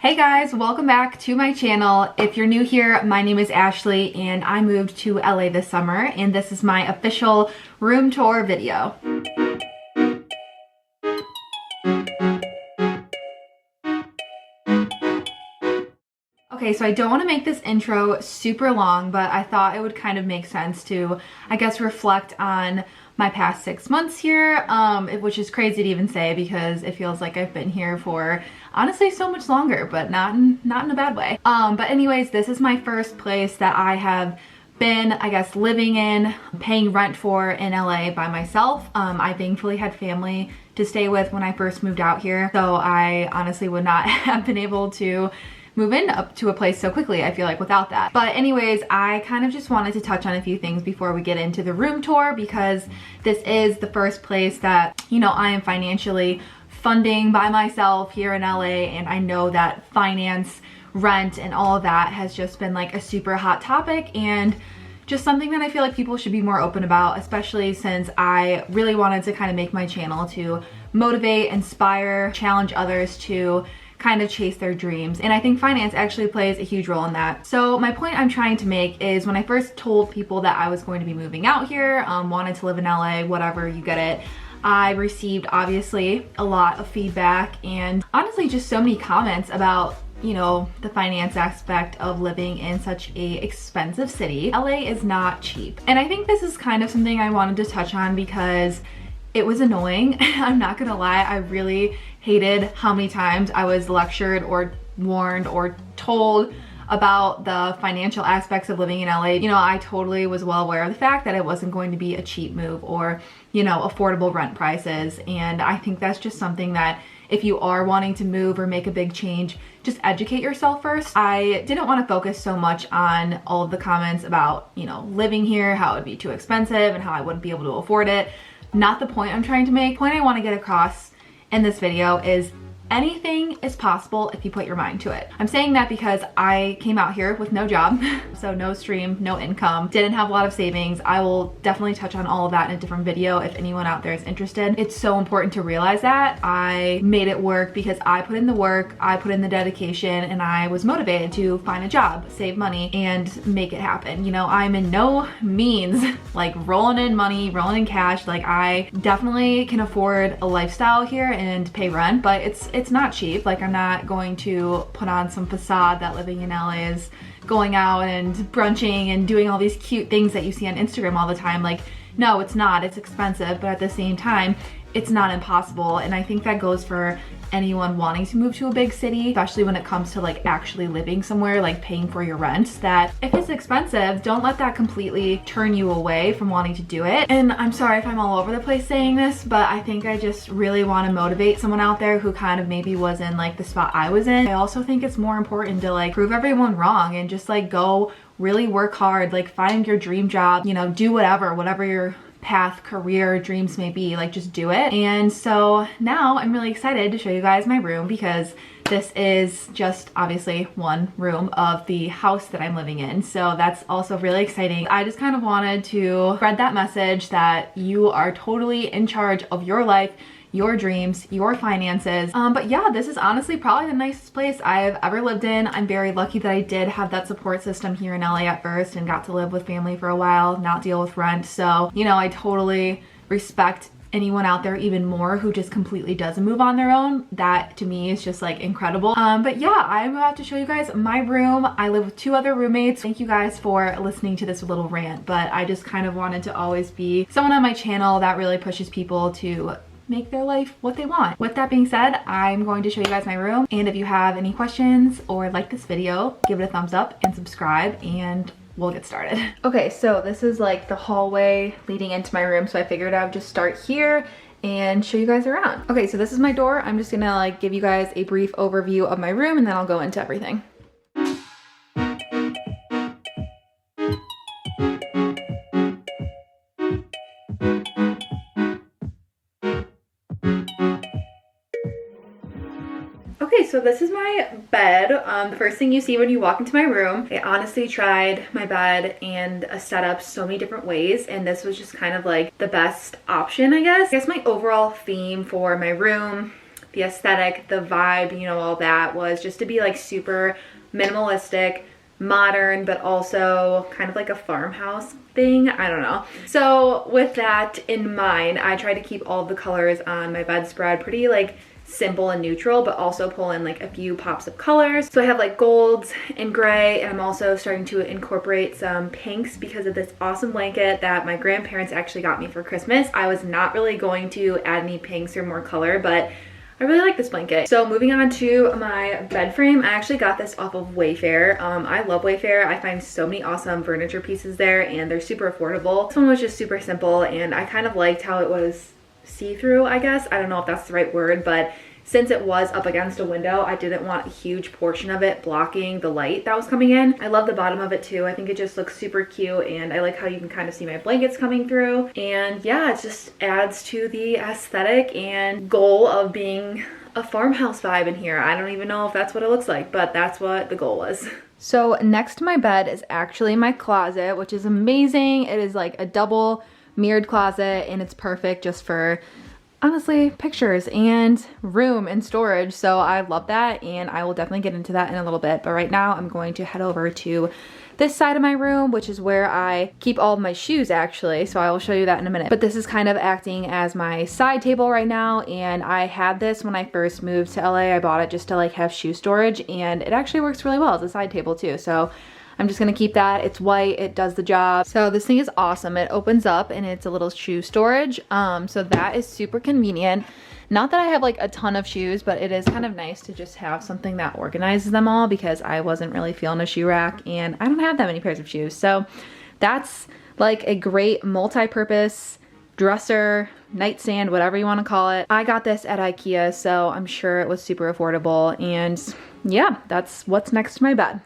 Hey guys, welcome back to my channel. If you're new here, my name is Ashley and I moved to LA this summer and this is my official room tour video. Okay, so I don't want to make this intro super long, but I thought it would kind of make sense to, I guess, reflect on my past 6 months here, which is crazy to even say because it feels like I've been here for honestly so much longer, but not in a bad way. But anyways, this is my first place that I have been, I guess, living in, paying rent for in LA by myself. I thankfully had family to stay with when I first moved out here, so I honestly would not have been able to move in up to a place so quickly, I feel like, without that. But anyways, I kind of just wanted to touch on a few things before we get into the room tour because this is the first place that, you know, I am financially funding by myself here in LA, and I know that finance, rent, and all of that has just been like a super hot topic and just something that I feel like people should be more open about, especially since I really wanted to kind of make my channel to motivate, inspire, challenge others to kind of chase their dreams. And I think finance actually plays a huge role in that. So my point I'm trying to make is when I first told people that I was going to be moving out here, wanted to live in LA, whatever, you get it, I received obviously a lot of feedback and honestly just so many comments about, you know, the finance aspect of living in such a expensive city. LA is not cheap. And I think this is kind of something I wanted to touch on because it was annoying. I'm not gonna lie, I really hated how many times I was lectured or warned or told about the financial aspects of living in LA. You know, I totally was well aware of the fact that it wasn't going to be a cheap move or, you know, affordable rent prices. And I think that's just something that if you are wanting to move or make a big change, just educate yourself first. I didn't want to focus so much on all of the comments about, you know, living here, how it would be too expensive and how I wouldn't be able to afford it. Not the point I'm trying to make. The point I want to get across in this video is anything is possible if you put your mind to it. I'm saying that because I came out here with no job, so no stream, no income, didn't have a lot of savings. I will definitely touch on all of that in a different video if anyone out there is interested. It's so important to realize that I made it work because I put in the work, I put in the dedication, and I was motivated to find a job, save money, and make it happen. You know, I'm in no means like rolling in money, rolling in cash. Like, I definitely can afford a lifestyle here and pay rent, but it's not cheap. Like, I'm not going to put on some facade that living in LA is going out and brunching and doing all these cute things that you see on Instagram all the time. Like, no, it's not. It's expensive, but at the same time, it's not impossible. And I think that goes for anyone wanting to move to a big city, especially when it comes to like actually living somewhere, like paying for your rent, that if it's expensive, don't let that completely turn you away from wanting to do it. And I'm sorry if I'm all over the place saying this, but I think I just really want to motivate someone out there who kind of maybe was in like the spot I was in. I also think it's more important to like prove everyone wrong and just like go really work hard, like find your dream job, you know, do whatever your path, career, dreams may be, like just do it. And so now I'm really excited to show you guys my room because this is just obviously one room of the house that I'm living in. So that's also really exciting. I just kind of wanted to spread that message that you are totally in charge of your life, your dreams, your finances. But yeah, this is honestly probably the nicest place I've ever lived in. I'm very lucky that I did have that support system here in LA at first and got to live with family for a while, not deal with rent. So, you know, I totally respect anyone out there even more who just completely doesn't move on their own. That to me is just like incredible. But yeah, I'm about to show you guys my room. I live with 2 other roommates. Thank you guys for listening to this little rant, but I just kind of wanted to always be someone on my channel that really pushes people to make their life what they want. With that being said, I'm going to show you guys my room. And if you have any questions or like this video, give it a thumbs up and subscribe and we'll get started. Okay, so this is like the hallway leading into my room. So I figured I would just start here and show you guys around. Okay, so this is my door. I'm just gonna like give you guys a brief overview of my room and then I'll go into everything. Okay, so this is my bed. The first thing you see when you walk into my room. I honestly tried my bed and a setup so many different ways, and this was just kind of like the best option, I guess. My overall theme for my room the aesthetic, the vibe, you know, all that was just to be like super minimalistic, modern, but also kind of like a farmhouse thing. I don't know. So with that in mind, I try to keep all the colors on my bedspread pretty like simple and neutral, but also pull in like a few pops of colors. So I have like golds and gray, and I'm also starting to incorporate some pinks because of this awesome blanket that my grandparents actually got me for Christmas. I was not really going to add any pinks or more color, but I really like this blanket. So moving on to my bed frame, I actually got this off of Wayfair. I love Wayfair. I find so many awesome furniture pieces there, and they're super affordable. This one was just super simple, and I kind of liked how it was see-through, I guess. I don't know if that's the right word, but since it was up against a window, I didn't want a huge portion of it blocking the light that was coming in. I love the bottom of it too. I think it just looks super cute, and I like how you can kind of see my blankets coming through. And yeah, it just adds to the aesthetic and goal of being a farmhouse vibe in here. I don't even know if that's what it looks like, but that's what the goal was. So next to my bed is actually my closet, which is amazing. It is like a double mirrored closet, and it's perfect just for honestly pictures and room and storage. So I love that, and I will definitely get into that in a little bit. But right now I'm going to head over to this side of my room, which is where I keep all of my shoes actually. So I will show you that in a minute. But this is kind of acting as my side table right now, and I had this when I first moved to LA. I bought it just to like have shoe storage, and it actually works really well as a side table too. So I'm just gonna keep that. It's white, it does the job. So this thing is awesome. It opens up and it's a little shoe storage. So that is super convenient. Not that I have like a ton of shoes, but it is kind of nice to just have something that organizes them all, because I wasn't really feeling a shoe rack and I don't have that many pairs of shoes. So that's like a great multi-purpose dresser, nightstand, whatever you want to call it. I got this at IKEA, so I'm sure it was super affordable. And yeah, that's what's next to my bed.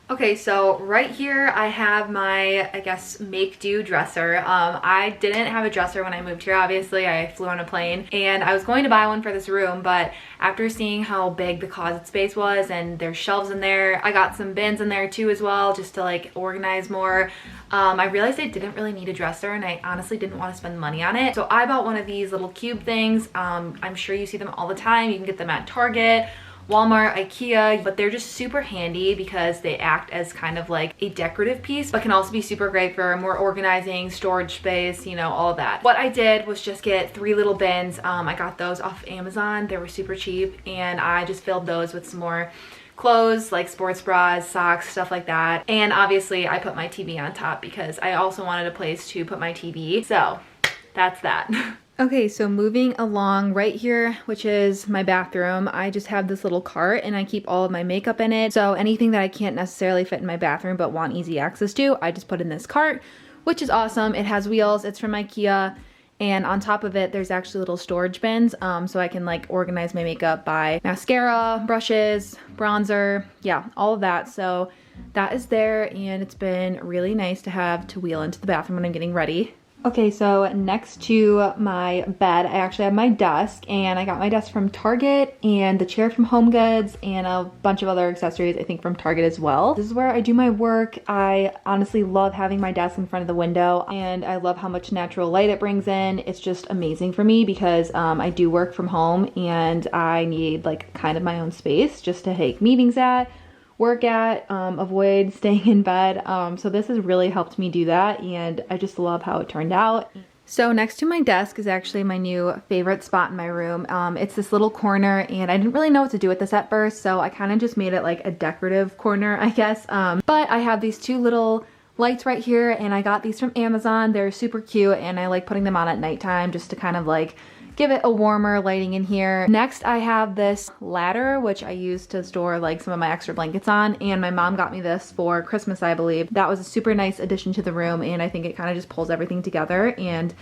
Okay, so right here I have my, I guess, make-do dresser. I didn't have a dresser when I moved here, obviously. I flew on a plane, and I was going to buy one for this room, but after seeing how big the closet space was, and there's shelves in there, I got some bins in there too as well, just to like organize more. I realized I didn't really need a dresser, and I honestly didn't want to spend money on it. So I bought one of these little cube things. I'm sure you see them all the time. You can get them at Target, Walmart, IKEA, but they're just super handy because they act as kind of like a decorative piece, but can also be super great for more organizing, storage space, you know, all of that. What I did was just get 3 little bins. I got those off Amazon. They were super cheap, and I just filled those with some more clothes like sports bras, socks, stuff like that. And obviously I put my TV on top because I also wanted a place to put my TV. So that's that. Okay, so moving along right here, which is my bathroom, I just have this little cart, and I keep all of my makeup in it. So anything that I can't necessarily fit in my bathroom but want easy access to, I just put in this cart, which is awesome. It has wheels, it's from IKEA, and on top of it, there's actually little storage bins, so I can like organize my makeup by mascara, brushes, bronzer, yeah, all of that. So that is there, and it's been really nice to have to wheel into the bathroom when I'm getting ready. Okay, so next to my bed, I actually have my desk, and I got my desk from Target, and the chair from HomeGoods, and a bunch of other accessories, I think, from Target as well. This is where I do my work. I honestly love having my desk in front of the window, and I love how much natural light it brings in. It's just amazing for me because I do work from home, and I need like kind of my own space just to take meetings at, work at, avoid staying in bed. So this has really helped me do that, and I just love how it turned out. So next to my desk is actually my new favorite spot in my room. It's this little corner, and I didn't really know what to do with this at first, so I kind of just made it like a decorative corner, I guess. But I have these 2 little lights right here, and I got these from Amazon. They're super cute, and I like putting them on at nighttime just to kind of like give it a warmer lighting in here. Next, I have this ladder, which I use to store like some of my extra blankets on, and my mom got me this for Christmas, I believe. That was a super nice addition to the room, and I think it kind of just pulls everything together, and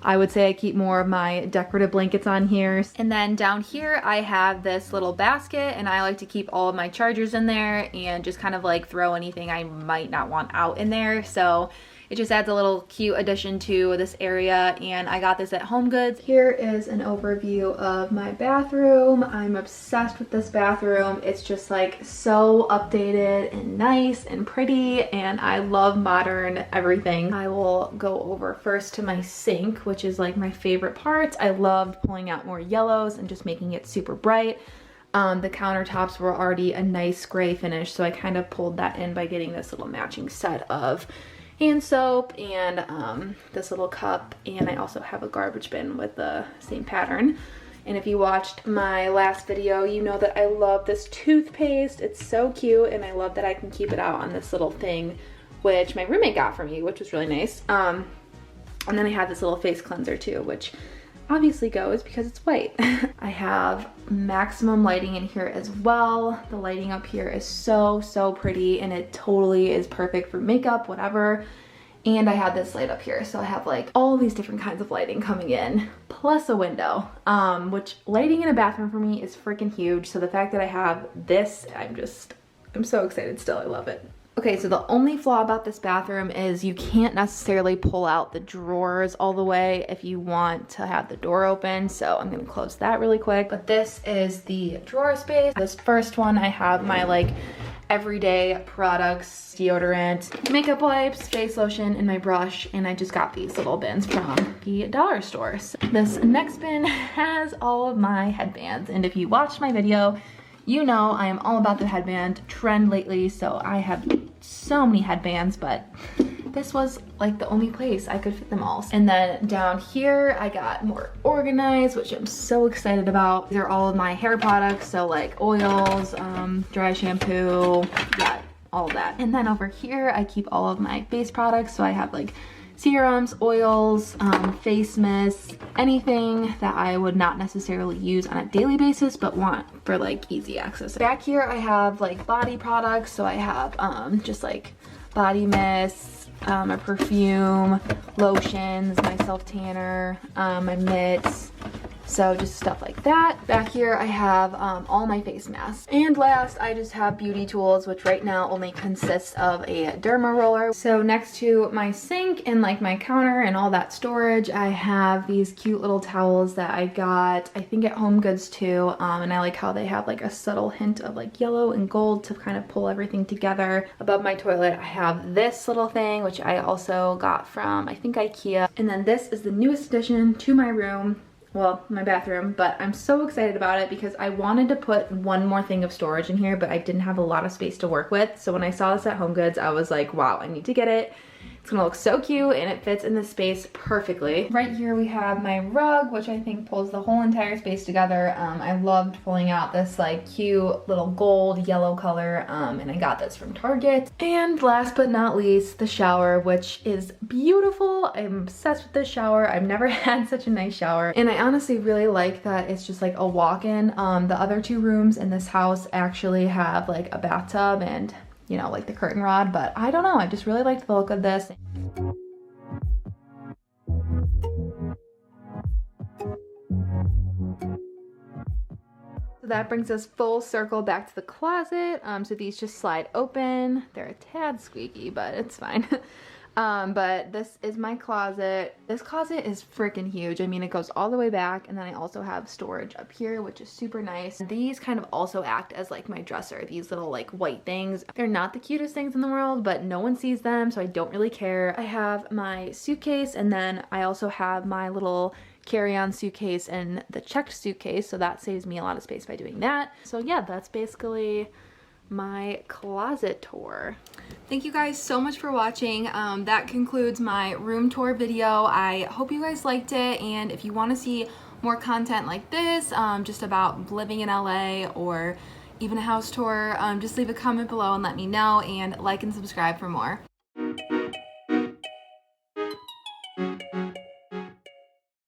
I would say I keep more of my decorative blankets on here. And then down here, I have this little basket, and I like to keep all of my chargers in there and just kind of like throw anything I might not want out in there. So It just adds a little cute addition to this area, and I got this at HomeGoods. Here is an overview of my bathroom. I'm obsessed with this bathroom. It's just like so updated and nice and pretty, and I love modern everything. I will go over first to my sink, which is like my favorite part. I loved pulling out more yellows and just making it super bright. The countertops were already a nice gray finish, so I kind of pulled that in by getting this little matching set of hand soap and this little cup, and I also have a garbage bin with the same pattern. And if you watched my last video, you know that I love this toothpaste. It's so cute, and I love that I can keep it out on this little thing, which my roommate got for me, which was really nice. And then I have this little face cleanser too, which obviously goes because it's white. I have maximum lighting in here as well. The lighting up here is so pretty, and it totally is perfect for makeup, whatever. And I have this light up here, so I have like all these different kinds of lighting coming in, plus a window, which lighting in a bathroom for me is freaking huge. So the fact that I have this, I'm so excited still. I love it. Okay, so the only flaw about this bathroom is you can't necessarily pull out the drawers all the way if you want to have the door open. So I'm gonna close that really quick. But this is the drawer space. This first one, I have my like everyday products, deodorant, makeup wipes, face lotion, and my brush. And I just got these little bins from the dollar store. So this next bin has all of my headbands. And if you watched my video, you know I am all about the headband trend lately, so I have so many headbands, but this was like the only place I could fit them all. And then down here, I got more organized, which I'm so excited about. These are all of my hair products, so like oils, dry shampoo, yeah, all of that. And then over here, I keep all of my face products, so I have like serums, oils, face mists, anything that I would not necessarily use on a daily basis but want for like easy access. Back here I have like body products, so I have just like body mists, a perfume, lotions, my self tanner, my mitts, so just stuff like that. Back here I have all my face masks. And last, I just have beauty tools, which right now only consists of a derma roller. So next to my sink and like my counter and all that storage, I have these cute little towels that I got, I think at HomeGoods too. And I like how they have like a subtle hint of like yellow and gold to kind of pull everything together. Above my toilet, I have this little thing, which I also got from, I think, IKEA. And then this is the newest addition to my room. Well, my bathroom, but I'm so excited about it because I wanted to put one more thing of storage in here, but I didn't have a lot of space to work with. So when I saw this at HomeGoods, I was like, wow, I need to get it. It's gonna look so cute, and it fits in the space perfectly. Right here we have my rug, which I think pulls the whole entire space together. I loved pulling out this like cute little gold yellow color, and I got this from Target. And last but not least, the shower, which is beautiful. I'm obsessed with this shower. I've never had such a nice shower, and I honestly really like that it's just like a walk-in. The other two rooms in this house actually have like a bathtub and, you know, like the curtain rod, but I don't know, I just really liked the look of this. So that brings us full circle back to the closet. So these just slide open. They're a tad squeaky, but it's fine. But this is my closet. This closet is freaking huge. I mean, it goes all the way back, and then I also have storage up here, which is super nice. These kind of also act as like my dresser, these little like white things. They're not the cutest things in the world, but no one sees them, so I don't really care. I have my suitcase, and then I also have my little carry-on suitcase and the checked suitcase, so that saves me a lot of space by doing that. So yeah, that's basically my closet tour. Thank you guys so much for watching. That concludes my room tour video. I hope you guys liked it, and if you want to see more content like this, just about living in LA or even a house tour, just leave a comment below and let me know, and like and subscribe for more.